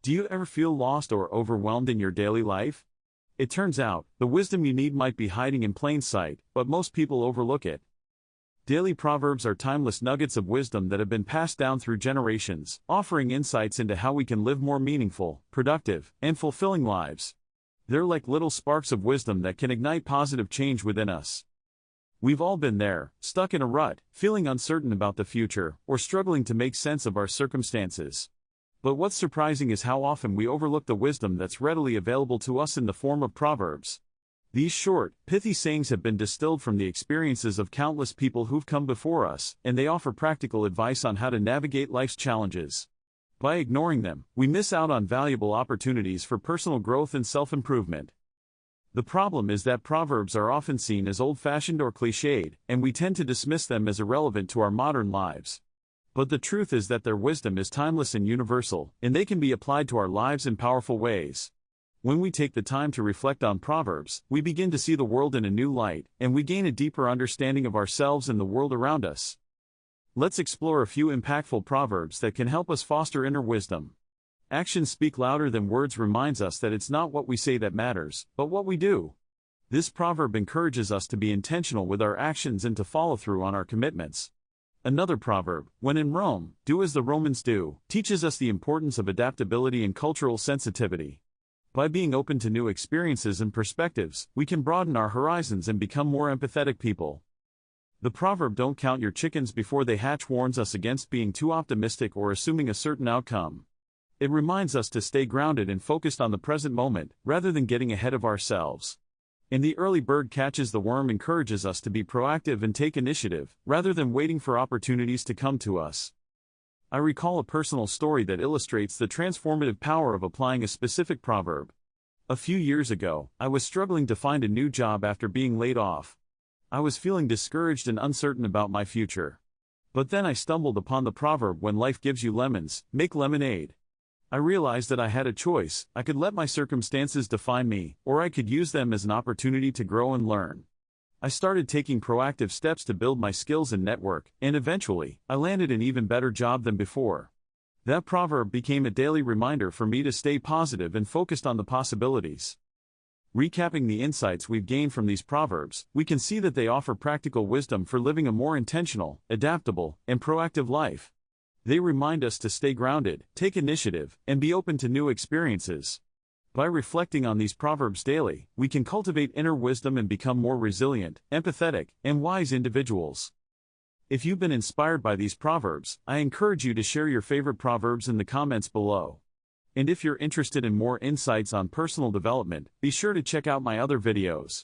Do you ever feel lost or overwhelmed in your daily life? It turns out, the wisdom you need might be hiding in plain sight, but most people overlook it. Daily Proverbs are timeless nuggets of wisdom that have been passed down through generations, offering insights into how we can live more meaningful, productive, and fulfilling lives. They're like little sparks of wisdom that can ignite positive change within us. We've all been there, stuck in a rut, feeling uncertain about the future, or struggling to make sense of our circumstances. But what's surprising is how often we overlook the wisdom that's readily available to us in the form of proverbs. These short, pithy sayings have been distilled from the experiences of countless people who've come before us, and they offer practical advice on how to navigate life's challenges. By ignoring them, we miss out on valuable opportunities for personal growth and self-improvement. The problem is that proverbs are often seen as old-fashioned or cliched, and we tend to dismiss them as irrelevant to our modern lives. But the truth is that their wisdom is timeless and universal, and they can be applied to our lives in powerful ways. When we take the time to reflect on proverbs, we begin to see the world in a new light, and we gain a deeper understanding of ourselves and the world around us. Let's explore a few impactful proverbs that can help us foster inner wisdom. Actions speak louder than words reminds us that it's not what we say that matters, but what we do. This proverb encourages us to be intentional with our actions and to follow through on our commitments. Another proverb, when in Rome, do as the Romans do, teaches us the importance of adaptability and cultural sensitivity. By being open to new experiences and perspectives, we can broaden our horizons and become more empathetic people. The proverb "don't count your chickens before they hatch" warns us against being too optimistic or assuming a certain outcome. It reminds us to stay grounded and focused on the present moment, rather than getting ahead of ourselves. And the early bird catches the worm encourages us to be proactive and take initiative, rather than waiting for opportunities to come to us. I recall a personal story that illustrates the transformative power of applying a specific proverb. A few years ago, I was struggling to find a new job after being laid off. I was feeling discouraged and uncertain about my future. But then I stumbled upon the proverb, "When life gives you lemons, make lemonade." I realized that I had a choice. I could let my circumstances define me, or I could use them as an opportunity to grow and learn. I started taking proactive steps to build my skills and network, and eventually, I landed an even better job than before. That proverb became a daily reminder for me to stay positive and focused on the possibilities. Recapping the insights we've gained from these proverbs, we can see that they offer practical wisdom for living a more intentional, adaptable, and proactive life. They remind us to stay grounded, take initiative, and be open to new experiences. By reflecting on these proverbs daily, we can cultivate inner wisdom and become more resilient, empathetic, and wise individuals. If you've been inspired by these proverbs, I encourage you to share your favorite proverbs in the comments below. And if you're interested in more insights on personal development, be sure to check out my other videos.